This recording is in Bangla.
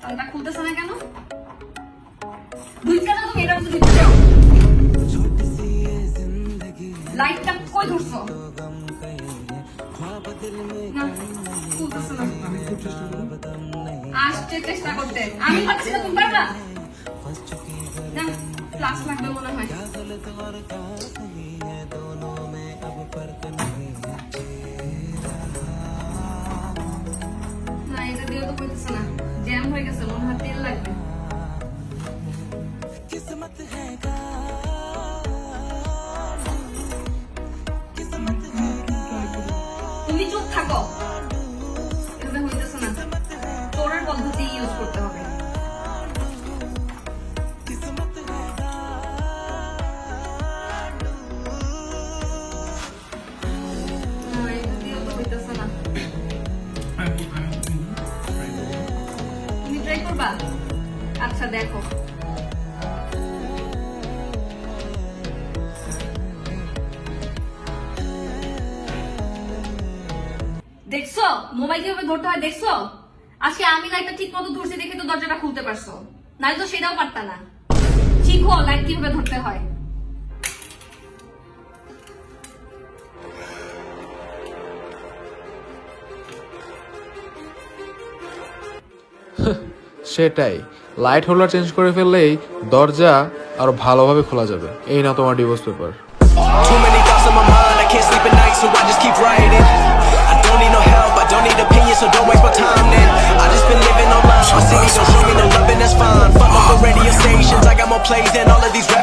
তালটা খুলতেছে না কেন? বুঝছো না তুমি এটা মতো দিতে চাও? লাইটটা কই ধরছো? না, খুলতেছে না। আসছে চেষ্টা করতে। আমি পাচ্ছি না, তুমি পারবা? না, ক্লাস লাগবে মনে হয়। না, এটা দিয়েও তো হইতেছে না। জ্যাম হয়ে গেছে, মনে হয় তেল লাগবে। তুমি চুপ থাকো। এভাবে হইতেছে না। তোরার পদ্ধতি ইউজ করতে হবে। না, এটা দিয়েও তো হইতেছে না। তুমি ট্রাই করবা? আচ্ছা, দেখো। দেখছো মোবাইল কিভাবে ধরতে হয়? দেখছো আজকে আমি লাইটটা ঠিক মতো ধরছি দেখে তো দরজাটা খুলতে পারছো, নাহলে তো সেটাও পারতা না। শিখো লাইট কিভাবে ধরতে হয়। সেটাই, লাইট হোল্ডার চেঞ্জ করে ফেললেই দরজা আরো ভালোভাবে খোলা যাবে। এই না তোমার divorce paper. Too many thoughts on my mind, I can't sleep at night, so I just keep writing. I don't need no help, I don't need opinions, so don't waste my time then. I just been living online, my city don't show me no love and that's fine. Fuck local radio stations, I got more plays than all of these rappers.